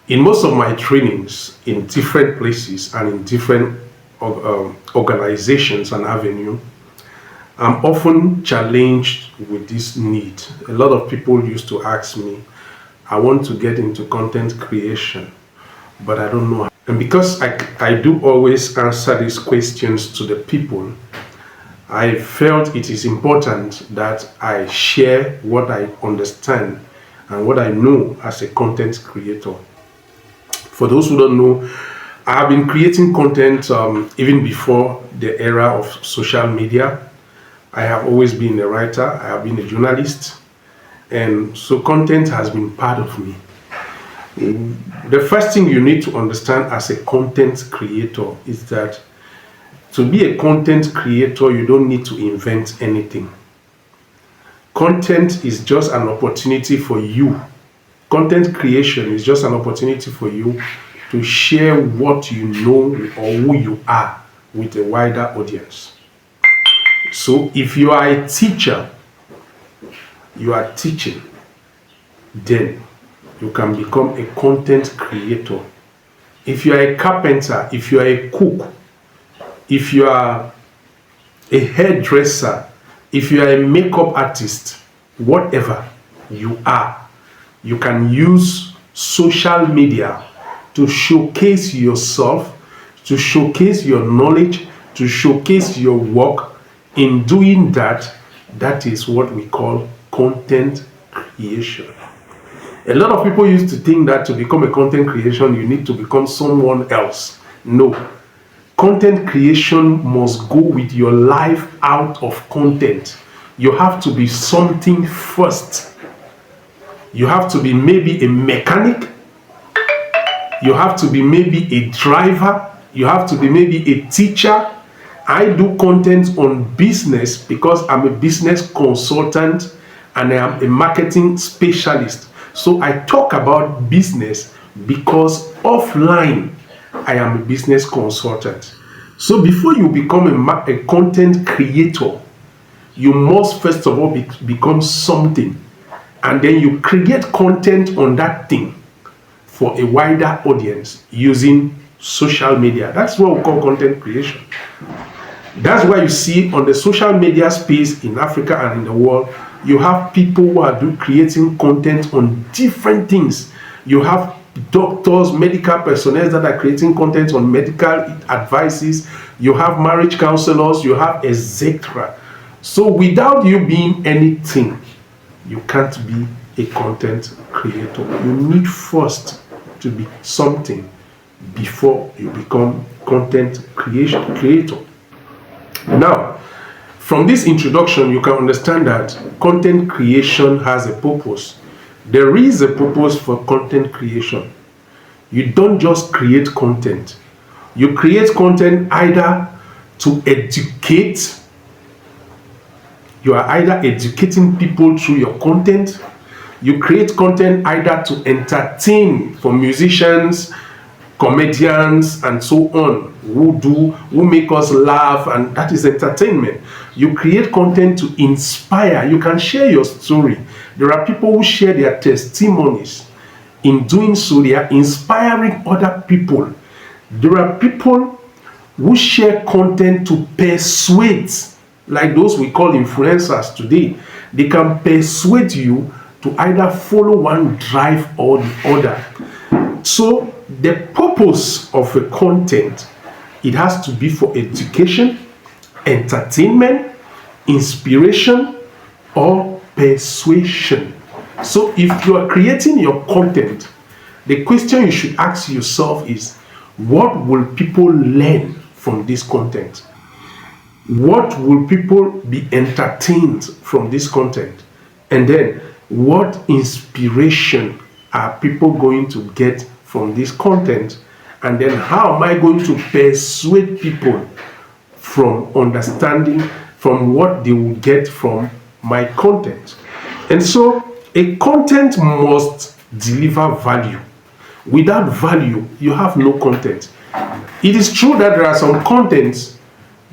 In most of my trainings in different places and in different organizations and avenue, I'm often challenged with this need. A lot of people used to ask me, I want to get into content creation, but I don't know how. And because I do always answer these questions to the people, I felt it is important that I share what I understand and what I know as a content creator. For those who don't know, I have been creating content even before the era of social media. I have always been a writer, I have been a journalist, and so content has been part of me. The first thing you need to understand as a content creator is that to be a content creator, you don't need to invent anything. Content is just an opportunity for you. Content creation is just an opportunity for you to share what you know or who you are with a wider audience. So if you are a teacher, you are teaching, then you can become a content creator. If you are a carpenter, if you are a cook, if you are a hairdresser, if you are a makeup artist, whatever you are, you can use social media to showcase yourself, to showcase your knowledge, to showcase your work. In doing that, that is what we call content creation. A lot of people used to think that to become a content creation, you need to become someone else. No. Content creation must go with your life out of content. You have to be something first. You have to be maybe a mechanic. You have to be maybe a driver. You have to be maybe a teacher. I do content on business because I'm a business consultant and I am a marketing specialist. So I talk about business because offline I am a business consultant. So before you become a content creator, you must first of all become something, and then you create content on that thing for a wider audience using social media. That's what we call content creation. That's why you see on the social media space in Africa and in the world, you have people who are creating content on different things. You have doctors, medical personnel that are creating content on medical advices. You have marriage counselors, you have etc. So without you being anything, you can't be a content creator. You need first to be something before you become content creator. Now, from this introduction, you can understand that content creation has a purpose. There is a purpose for content creation. You don't just create content. You create content either to educate. You are either educating people through your content. You create content either to entertain for musicians, comedians, and so on, who make us laugh, and that is entertainment. You create content to inspire. You can share your story. There are people who share their testimonies. In doing so, they are inspiring other people. There are people who share content to persuade, like those we call influencers today. They can persuade you to either follow one drive or the other. So the purpose of a content, it has to be for education, entertainment, inspiration, or persuasion. So if you are creating your content, the question you should ask yourself is, what will people learn from this content? What will people be entertained from this content? And then, what inspiration are people going to get from this content? And then, how am I going to persuade people from understanding, from what they will get from my content? And so, a content must deliver value. Without value, you have no content. It is true that there are some contents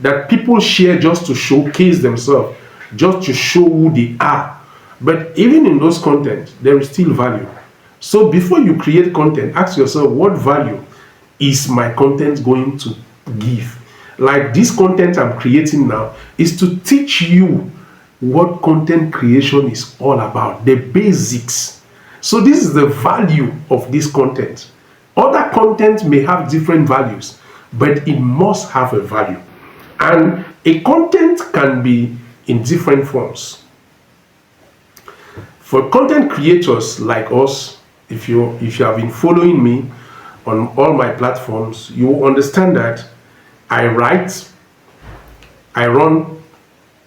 that people share just to showcase themselves, just to show who they are. But even in those contents, there is still value. So before you create content, ask yourself, what value is my content going to give? Like this content I'm creating now is to teach you what content creation is all about, the basics. So this is the value of this content. Other content may have different values, but it must have a value. And a content can be in different forms. For content creators like us, if you have been following me on all my platforms, you will understand that I run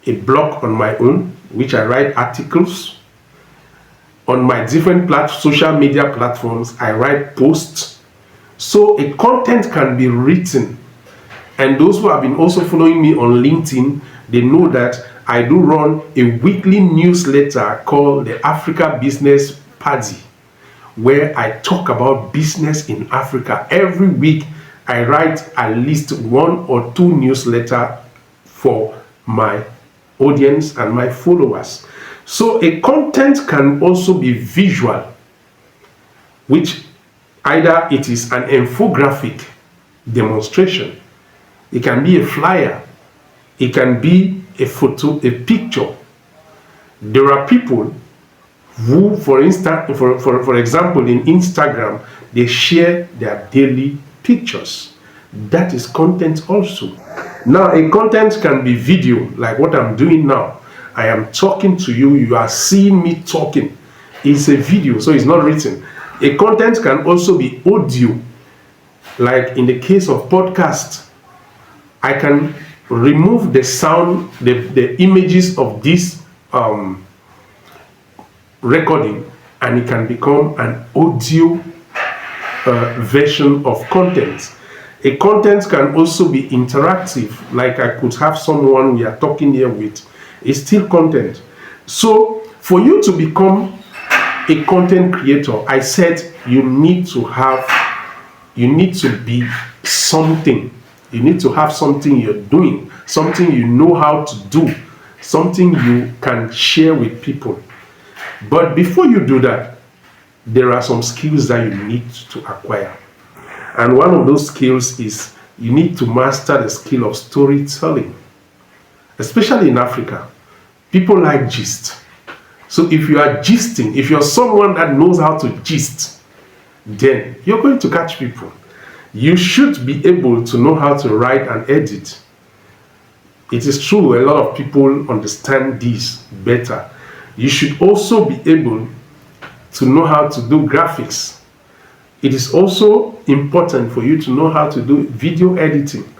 a blog on my own, which I write articles. On my different social media platforms, I write posts. So a content can be written. And those who have been also following me on LinkedIn, they know that I do run a weekly newsletter called the Africa Business Party, where I talk about business in Africa. Every week, I write at least 1 or 2 newsletters for my audience and my followers. So a content can also be visual, which either it is an infographic demonstration, it can be a flyer, it can be a photo, a picture. There are people who, for instance, for example, in Instagram, they share their daily pictures. That is content also. Now, a content can be video, like what I'm doing now. I am talking to you, you are seeing me talking. It's a video, so it's not written. A content can also be audio, like in the case of podcast. I can remove the sound, the images of this recording, and it can become an audio version of content. A content can also be interactive, like I could have someone we are talking here with. It's still content. So for you to become a content creator, I said you need to be something. You need to have something you're doing, something you know how to do, something you can share with people. But before you do that, there are some skills that you need to acquire. And one of those skills is you need to master the skill of storytelling. Especially in Africa, people like gist. So if you are gisting, if you're someone that knows how to gist, then you're going to catch people. You should be able to know how to write and edit. It is true, a lot of people understand this better. You should also be able to know how to do graphics. It is also important for you to know how to do video editing.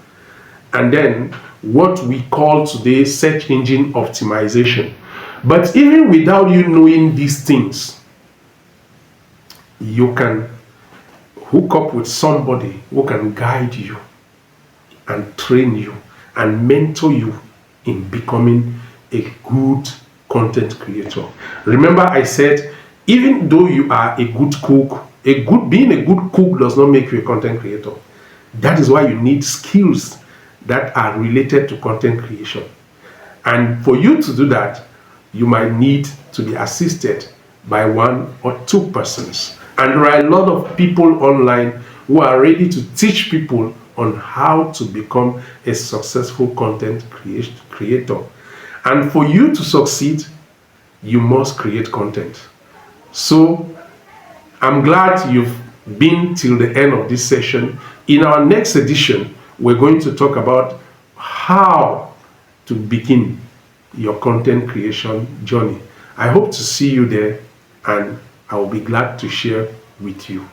And then what we call today search engine optimization. But even without you knowing these things, you can hook up with somebody who can guide you and train you and mentor you in becoming a good content creator. Remember, I said, even though you are a good cook, being a good cook does not make you a content creator. That is why you need skills that are related to content creation. And for you to do that, you might need to be assisted by 1 or 2 persons. And there are a lot of people online who are ready to teach people on how to become a successful content creator. And for you to succeed, you must create content. So I'm glad you've been till the end of this session. In our next edition, we're going to talk about how to begin your content creation journey. I hope to see you there, and I will be glad to share with you.